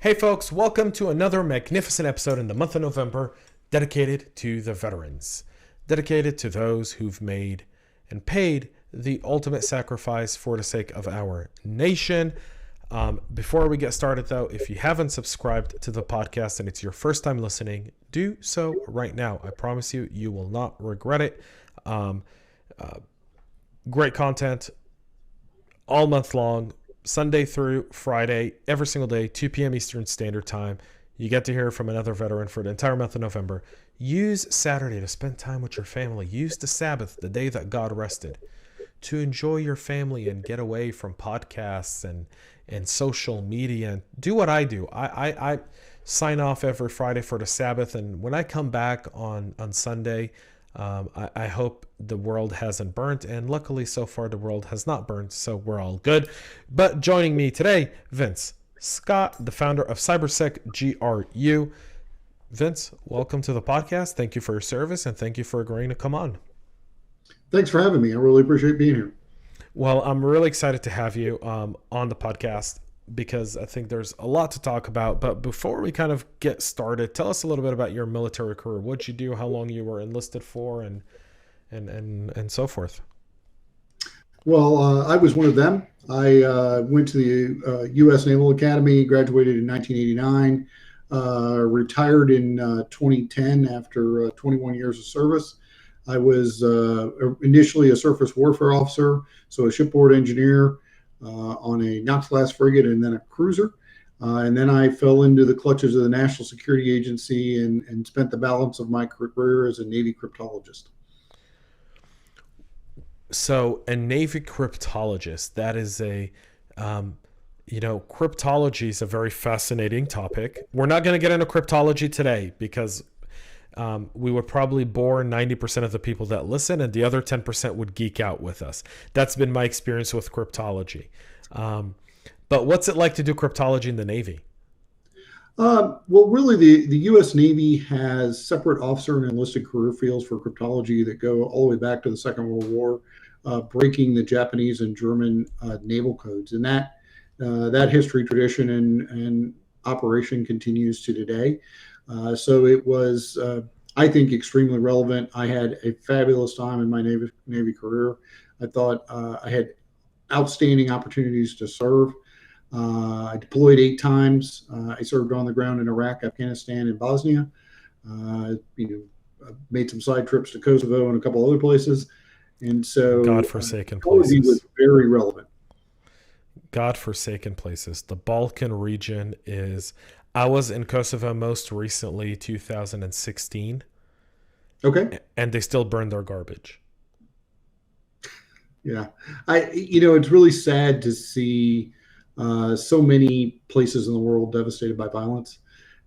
Hey folks, welcome to another magnificent episode in the month of November dedicated to the veterans, dedicated to those who've made and paid the ultimate sacrifice for the sake of our nation. Before we get started though, if you haven't subscribed to the podcast and it's your first time listening, do so right now. I promise you, you will not regret it. Great content all month long. Sunday through Friday, every single day, 2 p.m. Eastern Standard Time. You get to hear from another veteran for the entire month of November. Use Saturday to spend time with your family. Use the Sabbath, the day that God rested, to enjoy your family and get away from podcasts and social media. And do what I do. I sign off every Friday for the Sabbath. And when I come back on Sunday, I hope the world hasn't burnt, and luckily so far the world has not burnt, so we're all good. But joining me today, Vince Scott, the founder of CyberSec GRU. Vince, welcome to the podcast. Thank you for your service, and thank you for agreeing to come on. Thanks for having me. I really appreciate being here. Well, I'm really excited to have you on the podcast because I think there's a lot to talk about. But before we kind of get started, tell us a little bit about your military career. What'd you do? How long you were enlisted for, and so forth. Well, I was one of them. I went to the U.S. Naval Academy, graduated in 1989, retired in 2010 after 21 years of service. I was initially a surface warfare officer, so a shipboard engineer on a Knox-class frigate and then a cruiser. And then I fell into the clutches of the National Security Agency and spent the balance of my career as a Navy cryptologist. So a Navy cryptologist, that is cryptology is a very fascinating topic. We're not going to get into cryptology today because we would probably bore 90% of the people that listen, and the other 10% would geek out with us. That's been my experience with cryptology. But what's it like to do cryptology in the Navy? Well, really, the U.S. Navy has separate officer and enlisted career fields for cryptology that go all the way back to the Second World War, breaking the Japanese and German naval codes. And that history, tradition, and operation continues to today. So it was, I think, extremely relevant. I had a fabulous time in my Navy career. I thought I had outstanding opportunities to serve. I deployed 8 times. I served on the ground in Iraq, Afghanistan, and Bosnia. Made some side trips to Kosovo and a couple other places. And so godforsaken cryptology was places. very relevant. Godforsaken places. The Balkan region is... I was in Kosovo most recently, 2016. Okay. And they still burn their garbage. Yeah. It's really sad to see so many places in the world devastated by violence.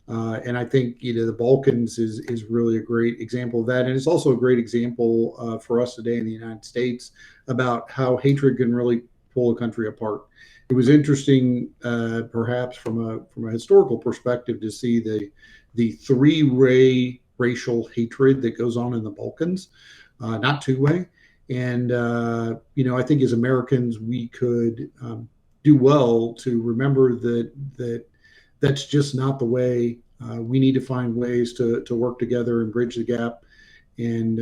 And I think, the Balkans is really a great example of that. And it's also a great example for us today in the United States about how hatred can really pull a country apart. It was interesting, perhaps from a historical perspective, to see the three-way racial hatred that goes on in the Balkans, not two-way. And I think as Americans, we could do well to remember that's just not the way. We need to find ways to work together and bridge the gap, and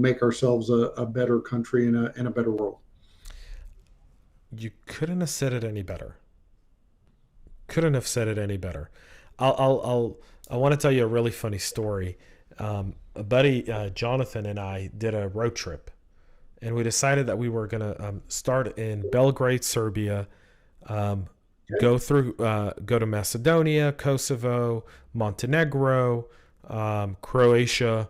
make ourselves a better country and a better world. You couldn't have said it any better. Couldn't have said it any better. I want to tell you a really funny story. A buddy, Jonathan, and I did a road trip, and we decided that we were going to start in Belgrade, Serbia, go to Macedonia, Kosovo, Montenegro, Croatia,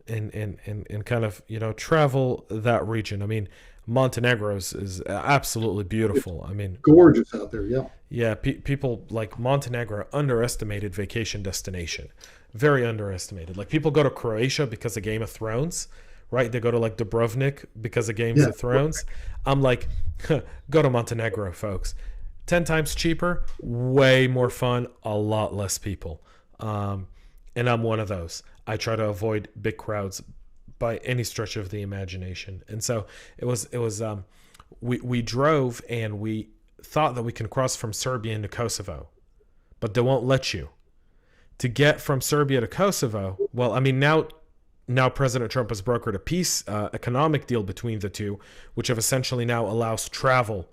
and kind of travel that region. I mean, Montenegro is absolutely beautiful. I mean, gorgeous out there. Yeah. Yeah. People like Montenegro, underestimated vacation destination, very underestimated. Like people go to Croatia because of Game of Thrones, right? They go to like Dubrovnik because of Games of Thrones. I'm like, go to Montenegro, folks. 10 times cheaper, way more fun, a lot less people. And I'm one of those. I try to avoid big crowds by any stretch of the imagination. And so it was we drove, and we thought that we can cross from Serbia into Kosovo, but they won't let you. To get from Serbia to Kosovo, well, I mean, now President Trump has brokered a peace economic deal between the two, which have essentially now allows travel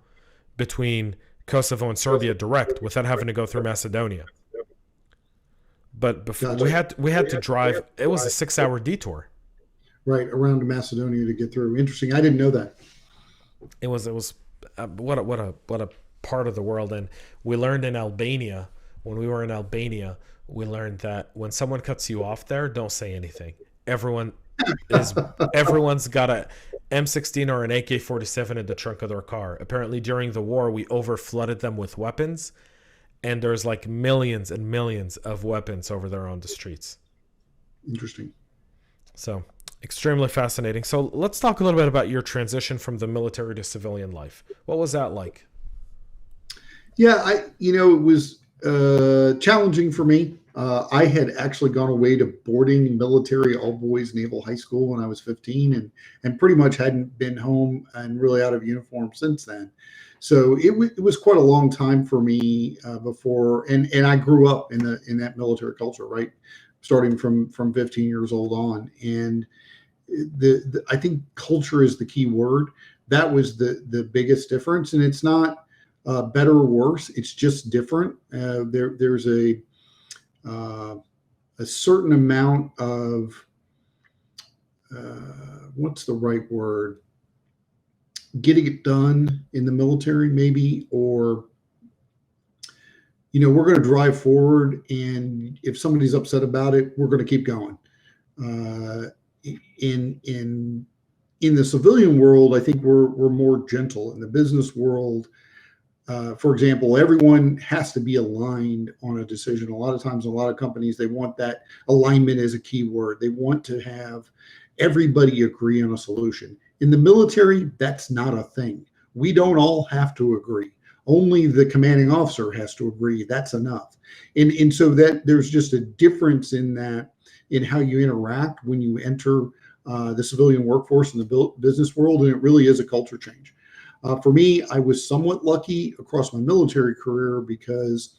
between Kosovo and Serbia direct without having to go through Macedonia. But before, Gotcha. we had to drive. It was a 6 hour detour. Right around to Macedonia to get through. Interesting. I didn't know that. It was what a part of the world. And we learned in Albania, when we were in Albania, we learned that when someone cuts you off there, don't say anything. Everyone is everyone's got a M16 or an AK-47 in the trunk of their car. Apparently, during the war, we over flooded them with weapons, and there's like millions and millions of weapons over there on the streets. Interesting. So extremely fascinating. So let's talk a little bit about your transition from the military to civilian life. What was that like? Yeah, it was challenging for me. I had actually gone away to boarding military all boys naval high school when I was 15, and pretty much hadn't been home and really out of uniform since then. So it was quite a long time for me before, and I grew up in that military culture, right, starting from 15 years old on, and I think culture is the key word. That was the biggest difference, and it's not better or worse. It's just different. There's a certain amount of what's the right word? Getting it done in the military, maybe, or we're going to drive forward, and if somebody's upset about it, we're going to keep going. In the civilian world, I think we're more gentle. In the business world, for example, everyone has to be aligned on a decision. A lot of times, a lot of companies, they want that alignment as a key word. They want to have everybody agree on a solution. In the military, that's not a thing. We don't all have to agree. Only the commanding officer has to agree. That's enough. And so that there's just a difference in that, in how you interact when you enter the civilian workforce in the business world, and it really is a culture change. For me, I was somewhat lucky across my military career because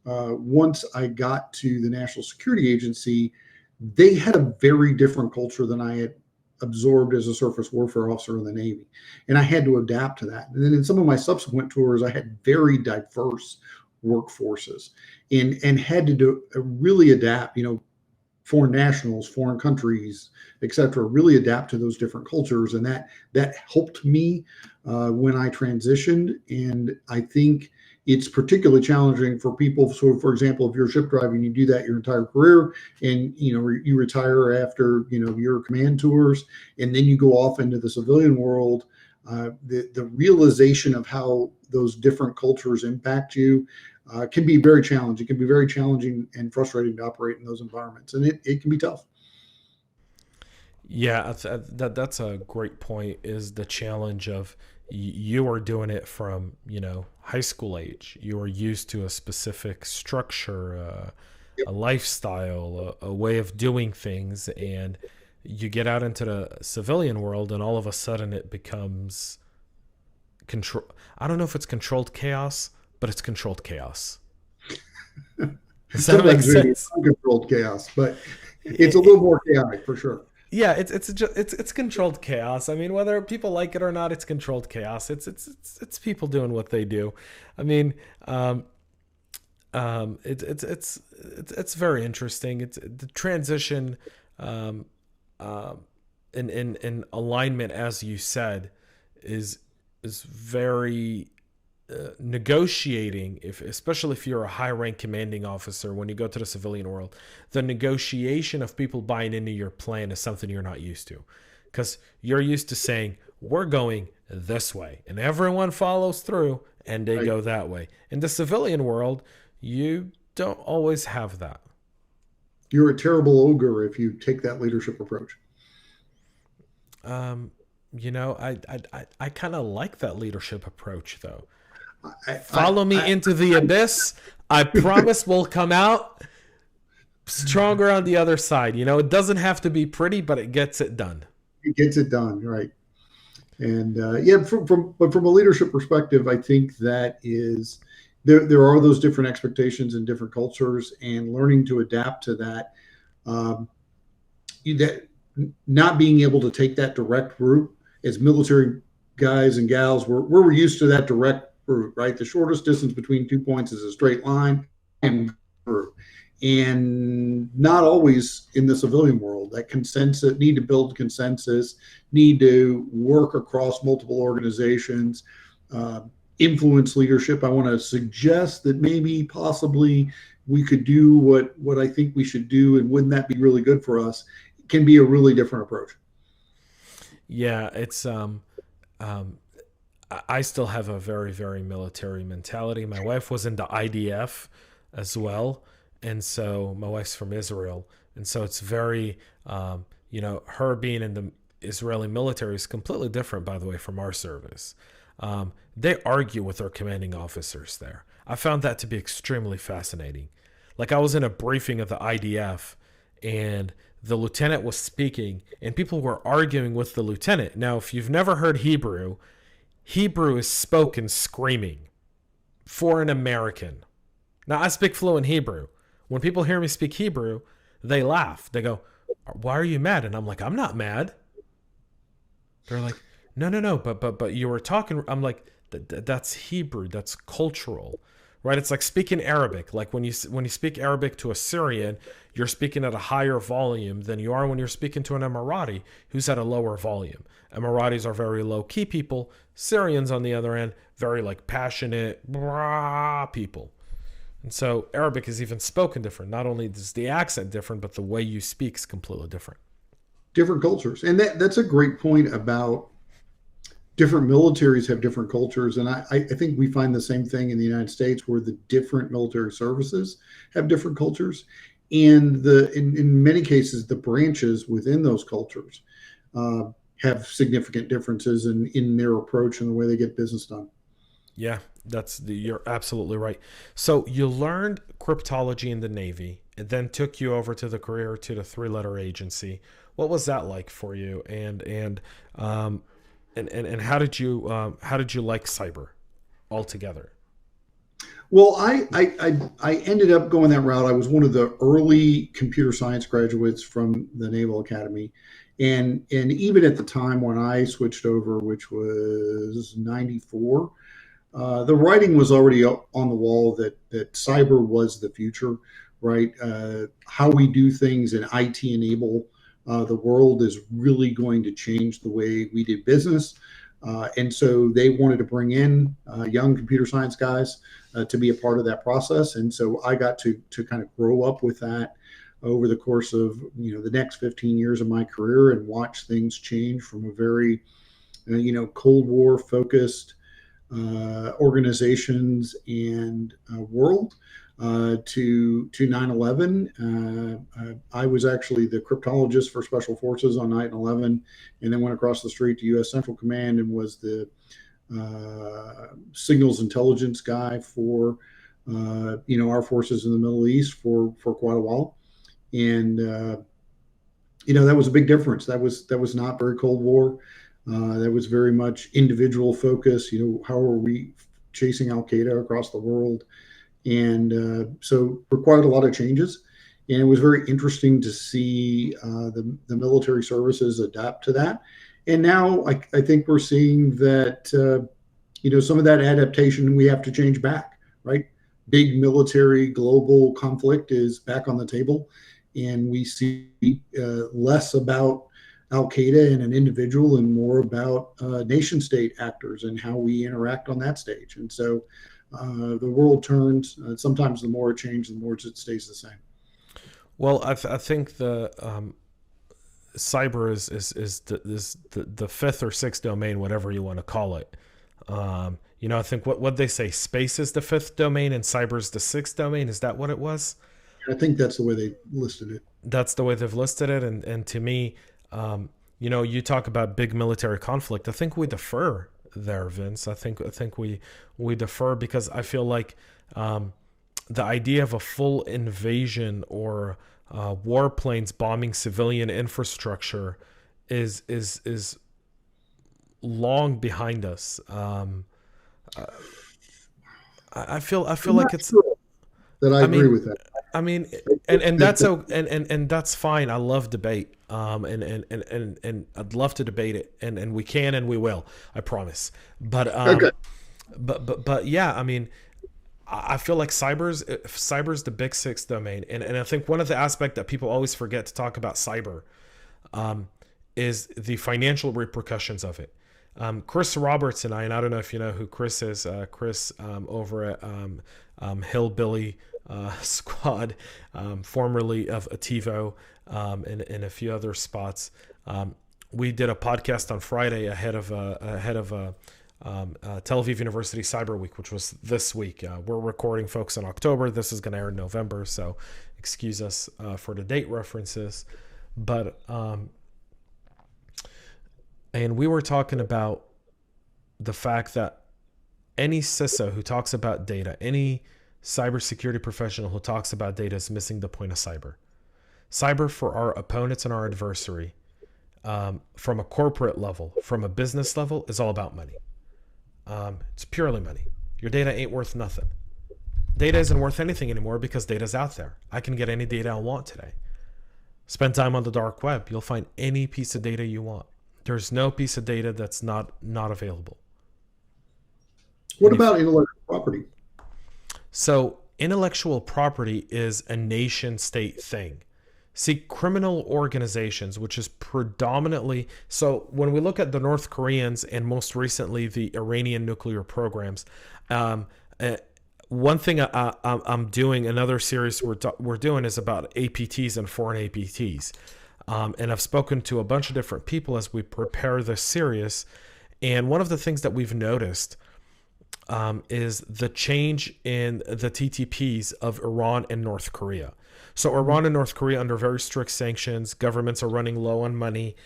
once I got to the National Security Agency, they had a very different culture than I had absorbed as a surface warfare officer in the Navy. And I had to adapt to that. And then in some of my subsequent tours, I had very diverse workforces and had to really adapt, foreign nationals, foreign countries, et cetera, really adapt to those different cultures. And that helped me when I transitioned. And I think it's particularly challenging for people. So, for example, if you're ship driving, you do that your entire career, and you retire after your command tours, and then you go off into the civilian world. The realization of how those different cultures impact you can be very challenging. It can be very challenging and frustrating to operate in those environments, and it can be tough. Yeah, that's a great point. Is the challenge of you are doing it from high school age. You are used to a specific structure, Yep. a lifestyle, a way of doing things, and you get out into the civilian world, and all of a sudden it becomes control. I don't know if it's controlled chaos, but it's controlled chaos. Does that make Sometimes maybe it's sense? uncontrolled chaos, but it's a little more chaotic for sure. Yeah, it's controlled chaos. I mean, whether people like it or not, it's controlled chaos. It's people doing what they do. I mean, it's very interesting. It's the transition, um, in alignment, as you said, is very negotiating, if especially if you're a high rank commanding officer. When you go to the civilian world, the negotiation of people buying into your plan is something you're not used to, because you're used to saying we're going this way and everyone follows through and they Right. go that way. In the civilian world, you don't always have that. You're a terrible ogre if you take that leadership approach. um I kind of like that leadership approach, though. I, I, Follow me I, into the abyss. I promise we'll come out stronger on the other side. It doesn't have to be pretty, but it gets it done. it gets it done, right? And yeah, but from a leadership perspective, I think that is there are those different expectations in different cultures, and learning to adapt to that. Um, that not being able to take that direct route as military guys and gals, we're used to that direct route, right? The shortest distance between 2 points is a straight line and through. And not always in the civilian world. That consensus, need to build consensus, need to work across multiple organizations, uh, influence leadership. I want to suggest that maybe possibly we could do what I think we should do, and wouldn't that be really good for us? It can be a really different approach. Yeah, it's um, I still have a very, very military mentality. My wife was in the IDF as well, and so my wife's from Israel, and so it's very, her being in the Israeli military is completely different, by the way, from our service. They argue with their commanding officers there. I found that to be extremely fascinating. Like I was in a briefing of the IDF, and the lieutenant was speaking, and people were arguing with the lieutenant. Now, if you've never heard Hebrew, Hebrew is spoken screaming for an American. Now, I speak fluent Hebrew. When people hear me speak Hebrew, they laugh. They go, "Why are you mad?" And I'm like, "I'm not mad." They're like, "No, no, no, but you were talking." I'm like, "That's Hebrew. That's cultural." Right? It's like speaking Arabic. Like when you speak Arabic to a Syrian, you're speaking at a higher volume than you are when you're speaking to an Emirati who's at a lower volume. Emiratis are very low key people. Syrians, on the other end, very like passionate people. And so Arabic is even spoken different. Not only is the accent different, but the way you speak is completely different. Different cultures, and that's a great point about different militaries have different cultures. And I think we find the same thing in the United States, where the different military services have different cultures. And in many cases, the branches within those cultures uh, have significant differences in their approach and the way they get business done. Yeah, you're absolutely right. So you learned cryptology in the Navy. It then took you over to the career to the three-letter agency. What was that like for you? And how did you like cyber altogether? Well, I ended up going that route. I was one of the early computer science graduates from the Naval Academy, and even at the time when I switched over, which was '94, the writing was already up on the wall that cyber was the future, right? How we do things in IT enable the world is really going to change the way we do business. And so they wanted to bring in young computer science guys to be a part of that process. And so I got to kind of grow up with that over the course of the next 15 years of my career, and watch things change from a very Cold War focused organizations and world to 9/11. I was actually the cryptologist for Special Forces on 9/11, and then went across the street to U.S. Central Command and was the signals intelligence guy for our forces in the Middle East for quite a while. And that was a big difference. That was not very Cold War. That was very much individual focus. How are we chasing Al Qaeda across the world? And so required a lot of changes. And it was very interesting to see the military services adapt to that. And now I think we're seeing that some of that adaptation we have to change back, right? Big military global conflict is back on the table, and we see less about Al Qaeda and an individual, and more about nation state actors and how we interact on that stage. And so the world turns. Sometimes the more it changes, the more it stays the same. Well, I think the cyber is the fifth or sixth domain, whatever you want to call it. I think what they say, space is the fifth domain and cyber is the sixth domain. Is that what it was? I think that's the way they listed it. That's the way they've listed it. And to me, you talk about big military conflict. I think we defer there, Vince. I think we defer, because I feel like the idea of a full invasion or warplanes bombing civilian infrastructure is long behind us. I feel I'm like not it's. sure that I I agree mean, with that. I mean, and That- that's that- and that's fine. I love debate. And I'd love to debate it, and we can and we will. I promise. But okay. but yeah. I mean, I feel like cyber's the big six domain, and I think one of the aspects that people always forget to talk about cyber, um, is the financial repercussions of it. Chris Roberts and I don't know if you know who Chris is. Chris over at Hillbilly Squad, formerly of Ativo, and a few other spots. We did a podcast on Friday ahead of Tel Aviv University Cyber Week, which was this week. We're recording, folks, in October. This is going to air in November, so excuse us for the date references. But and we were talking about the fact that any CISO who talks about data, any cybersecurity professional who talks about data is missing the point of cyber. Cyber for our opponents and our adversary, from a corporate level, from a business level, is all about money. It's purely money. Your data ain't worth nothing. Data isn't worth anything anymore because data's out there. I can get any data I want today. Spend time on the dark web. You'll find any piece of data you want. There's no piece of data that's not available. What about intellectual property? So intellectual property is a nation state thing. See, criminal organizations, which is predominantly, so when we look at the North Koreans and most recently the Iranian nuclear programs, one thing I'm doing, another series we're doing is about APTs and foreign APTs. And I've spoken to a bunch of different people as we prepare this series. And one of the things that we've noticed is the change in the TTPs of Iran and North Korea. So Iran and North Korea under very strict sanctions, governments are running low on money.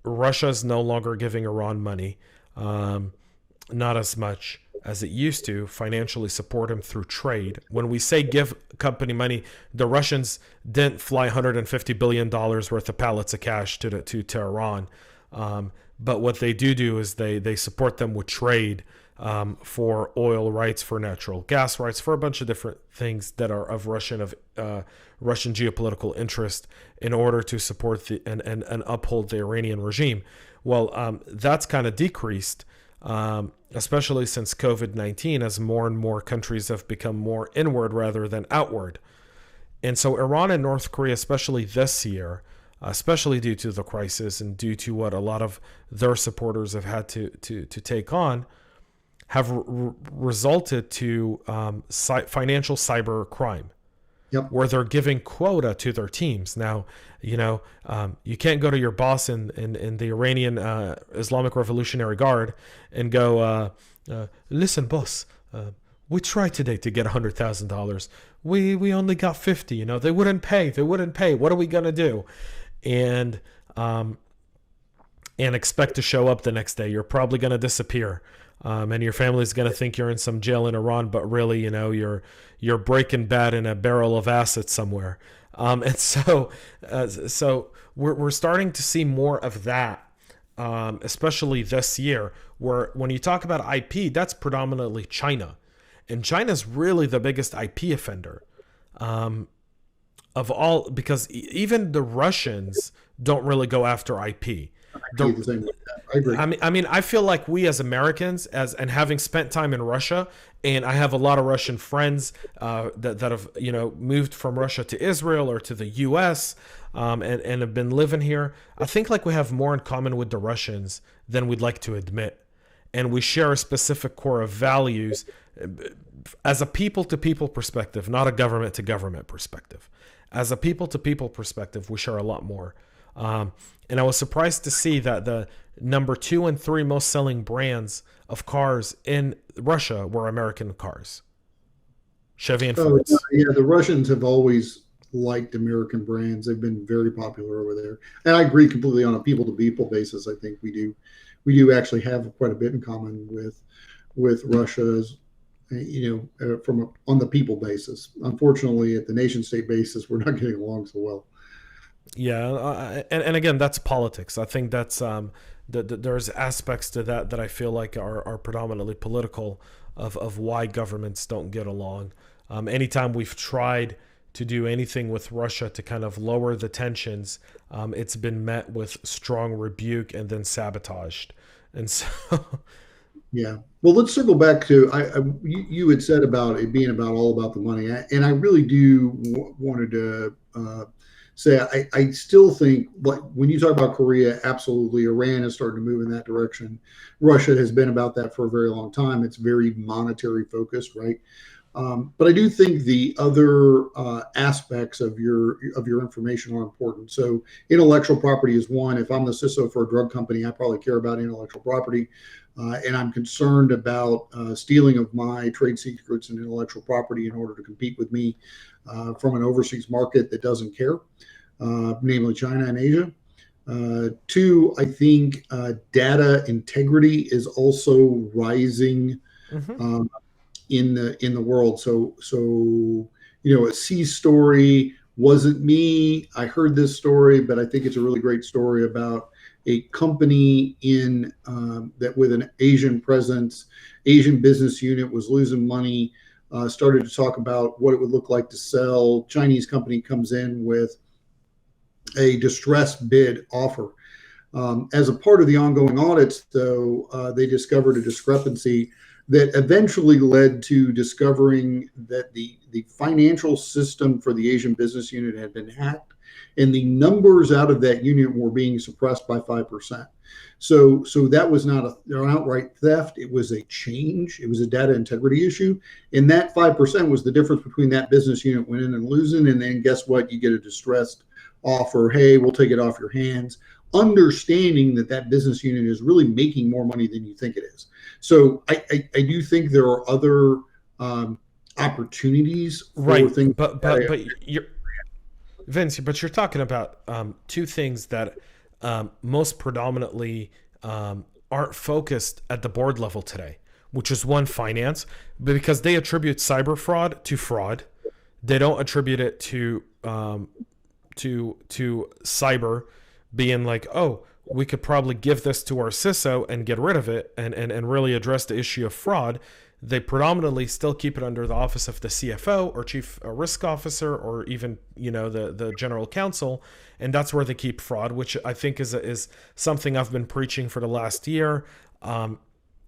Russia is no longer giving Iran money, not as much as it used to financially support them through trade. When we say give company money, the Russians didn't fly $150 billion worth of pallets of cash to Iran. But what they do is they support them with trade, for oil rights, for natural gas rights, for a bunch of different things that are of Russian geopolitical interest in order to support and uphold the Iranian regime. Well, that's kind of decreased, especially since COVID-19, as more and more countries have become more inward rather than outward. And so Iran and North Korea, especially this year, especially due to the crisis and due to what a lot of their supporters have had to take on, have resulted to financial cyber crime. Yep. Where they're giving quota to their teams. Now, you can't go to your boss in the Iranian Islamic Revolutionary Guard and go, listen, boss, we tried today to get $100,000. We only got 50. They wouldn't pay. What are we gonna do? And expect to show up the next day. You're probably gonna disappear. And your family's going to think you're in some jail in Iran, but really, you're Breaking Bad in a barrel of acid somewhere. And so we're starting to see more of that, especially this year, where when you talk about IP, that's predominantly China. And China's really the biggest IP offender of all, because even the Russians don't really go after IP. I agree. I mean, I feel like we as Americans, and having spent time in Russia, and I have a lot of Russian friends that have moved from Russia to Israel or to the U.S. And have been living here. I think like we have more in common with the Russians than we'd like to admit, and we share a specific core of values as a people-to-people perspective, not a government-to-government perspective. As a people-to-people perspective, we share a lot more. And I was surprised to see that the number 2 and 3 most selling brands of cars in Russia were American cars. Chevy and Ford. Yeah, the Russians have always liked American brands. They've been very popular over there. And I agree completely on a people-to-people basis. I think we do actually have quite a bit in common with Russia's, on the people basis. Unfortunately, at the nation-state basis, we're not getting along so well. Yeah, and again, that's politics. I think that's there's aspects to that I feel like are predominantly political. of why governments don't get along. Anytime we've tried to do anything with Russia to kind of lower the tensions, it's been met with strong rebuke and then sabotaged. And so, Yeah. Well, let's circle back to you had said about it being about all about the money, and I really do wanted to say I still think like when you talk about Korea, absolutely, Iran is starting to move in that direction. Russia has been about that for a very long time. It's very monetary focused, right? But I do think the other aspects of your information are important. So intellectual property is one. If I'm the CISO for a drug company, I probably care about intellectual property, and I'm concerned about stealing of my trade secrets and intellectual property in order to compete with me from an overseas market that doesn't care, namely China and Asia. Two, I think data integrity is also rising. mhm. Um, in the world. A C story wasn't me. I heard this story, but I think it's a really great story about a company in that with an Asian presence, Asian business unit was losing money. Started to talk about what it would look like to sell. Chinese company comes in with a distressed bid offer. As a part of the ongoing audits, though, they discovered a discrepancy that eventually led to discovering that the financial system for the Asian business unit had been hacked, and the numbers out of that unit were being suppressed by 5%. So that was not an outright theft. It was a change. It was a data integrity issue. And that 5% was the difference between that business unit winning and losing. And then guess what? You get a distressed offer. Hey, we'll take it off your hands, understanding that that business unit is really making more money than you think it is. So I do think there are other opportunities for Right, things. but you're Vince, but you're talking about two things that most predominantly aren't focused at the board level today, which is one, finance, but because they attribute cyber fraud to fraud, they don't attribute it to cyber being like, oh, we could probably give this to our CISO and get rid of it and really address the issue of fraud. They predominantly still keep it under the office of the CFO or chief risk officer or even the general counsel, and that's where they keep fraud, which I think is something I've been preaching for the last year.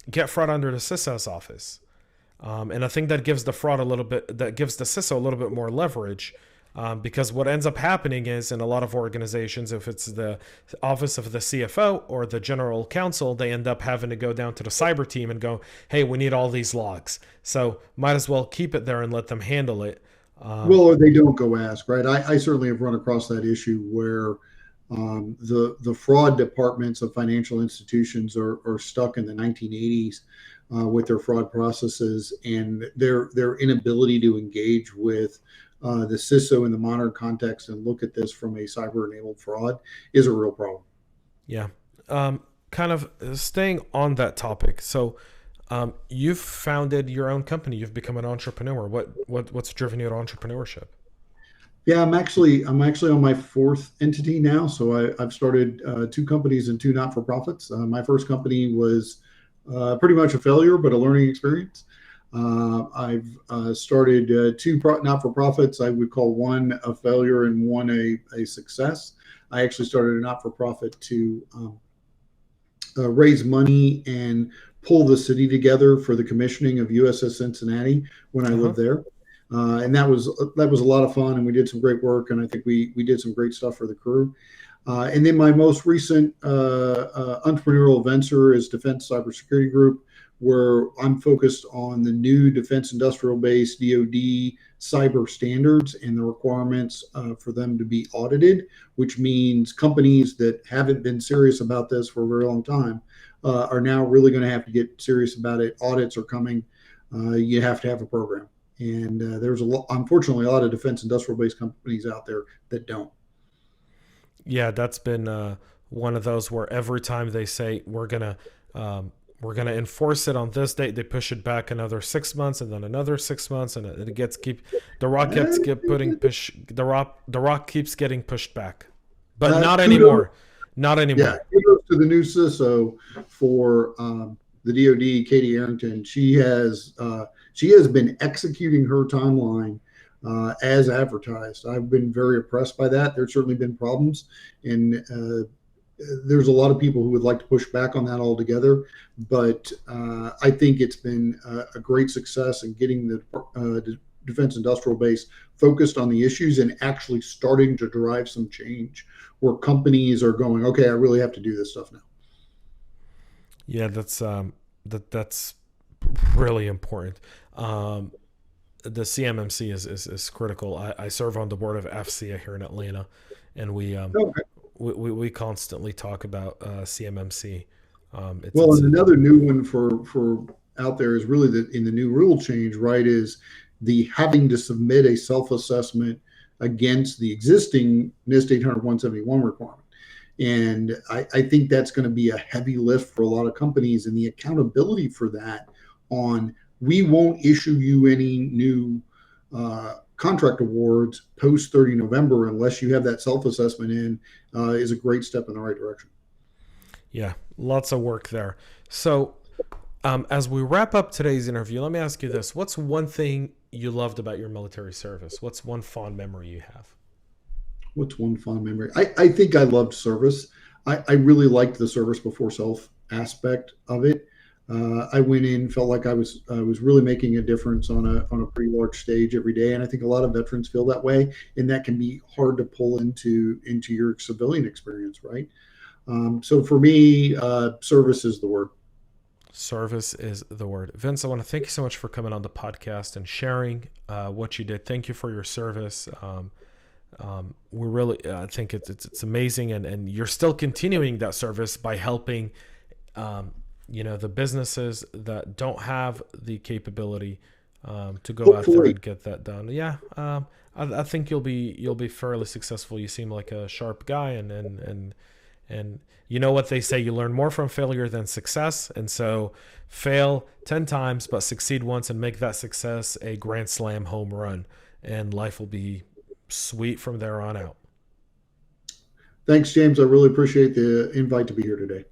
Get fraud under the CISO's office, and I think that gives the CISO a little bit more leverage. Because what ends up happening is in a lot of organizations, if it's the office of the CFO or the general counsel, they end up having to go down to the cyber team and go, hey, we need all these logs. So might as well keep it there and let them handle it. Well, or they don't go ask, right? I certainly have run across that issue where the fraud departments of financial institutions are stuck in the 1980s with their fraud processes, and their inability to engage with the CISO in the modern context and look at this from a cyber-enabled fraud is a real problem. Yeah. Kind of staying on that topic. So you've founded your own company. You've become an entrepreneur. What's driven you to entrepreneurship? Yeah, I'm actually on my fourth entity now. So I've started two companies and two not-for-profits. My first company was pretty much a failure, but a learning experience. I've started two not-for-profits. I would call one a failure and one a success. I actually started a not-for-profit to raise money and pull the city together for the commissioning of USS Cincinnati when I Uh-huh. lived there. And that was a lot of fun, and we did some great work, and I think we did some great stuff for the crew. And then my most recent entrepreneurial venture is Defense Cybersecurity Group, where I'm focused on the new Defense Industrial Base (DoD) cyber standards and the requirements for them to be audited, which means companies that haven't been serious about this for a very long time are now really going to have to get serious about it. Audits are coming. You have to have a program. And there's unfortunately, a lot of defense industrial base companies out there that don't. Yeah, that's been one of those where every time they say we're gonna enforce it on this date, they push it back another 6 months and then another 6 months, and it gets keep the rock keeps get putting push the rock keeps getting pushed back, but not Kudos, anymore, not yeah, anymore. kudos to the new CISO for the DoD, Katie Arrington, she has been executing her timeline as advertised. I've been very impressed by that. There's certainly been problems, and there's a lot of people who would like to push back on that altogether. But I think it's been a great success in getting the defense industrial base focused on the issues and actually starting to drive some change where companies are going, okay, I really have to do this stuff now. Yeah, that's really important. The CMMC is critical. I serve on the board of FCA here in Atlanta, and Okay. we constantly talk about CMMC. Well, and another new one for out there is really that in the new rule change, right, is the having to submit a self-assessment against the existing NIST 800-171 requirement. And I think that's going to be a heavy lift for a lot of companies, and the accountability for that on we won't issue you any new contract awards post 30 November unless you have that self-assessment in is a great step in the right direction. Yeah, lots of work there. So as we wrap up today's interview, let me ask you this. What's one thing you loved about your military service? What's one fond memory you have? What's one fond memory? I think I loved service. I really liked the service before self aspect of it. I went in, felt like I was really making a difference on a pretty large stage every day, and I think a lot of veterans feel that way, and that can be hard to pull into your civilian experience, right? So for me, service is the word. Service is the word. Vince, I want to thank you so much for coming on the podcast and sharing what you did. Thank you for your service. We're really, I think it's amazing, and you're still continuing that service by helping, the businesses that don't have the capability to go out there and get that done. Yeah, I think you'll be fairly successful. You seem like a sharp guy, and you know what they say, you learn more from failure than success. And so fail 10 times, but succeed once and make that success a grand slam home run, and life will be sweet from there on out. Thanks, James. I really appreciate the invite to be here today.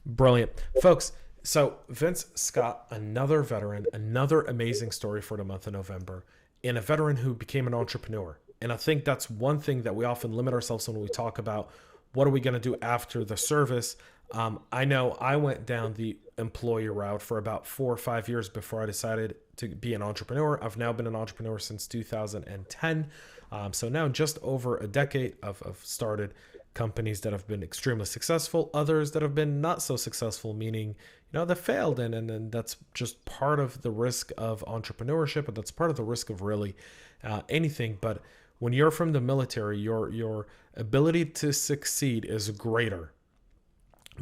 Brilliant. Folks, so Vince Scott, another veteran, another amazing story for the month of November, and a veteran who became an entrepreneur. And I think that's one thing that we often limit ourselves when we talk about what are we going to do after the service. I know I went down the employee route for about 4 or 5 years before I decided to be an entrepreneur. I've now been an entrepreneur since 2010. So now just over a decade of started companies that have been extremely successful, others that have been not so successful, meaning, they failed. And that's just part of the risk of entrepreneurship, and that's part of the risk of really anything. But when you're from the military, your ability to succeed is greater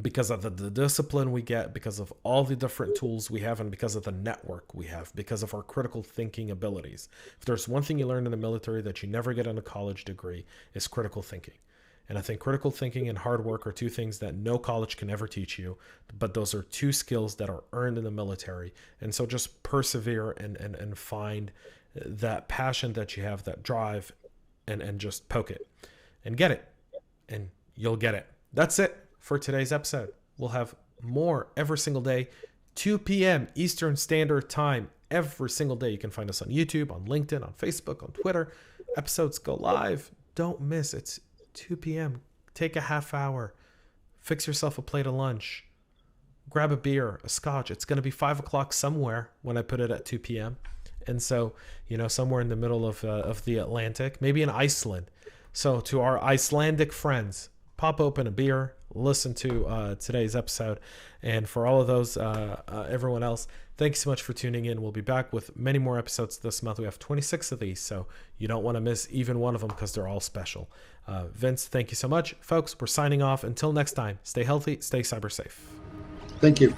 because of the discipline we get, because of all the different tools we have, and because of the network we have, because of our critical thinking abilities. If there's one thing you learn in the military that you never get in a college degree, it's critical thinking. And I think critical thinking and hard work are two things that no college can ever teach you, but those are two skills that are earned in the military. And so just persevere and find that passion that you have, that drive, and just poke it and get it, and you'll get it. That's it for today's episode. We'll have more every single day, 2 p.m. Eastern Standard Time, every single day. You can find us on YouTube, on LinkedIn, on Facebook, on Twitter. Episodes go live. Don't miss. It's 2 p.m. Take a half hour. Fix yourself a plate of lunch. Grab a beer, a scotch. It's going to be 5 o'clock somewhere when I put it at 2 p.m. And so, somewhere in the middle of the Atlantic, maybe in Iceland. So to our Icelandic friends, pop open a beer, listen to today's episode. And for all of those, everyone else, thanks so much for tuning in. We'll be back with many more episodes this month. We have 26 of these, so you don't want to miss even one of them because they're all special. Vince, thank you so much. Folks, we're signing off. Until next time, stay healthy, stay cyber safe. Thank you.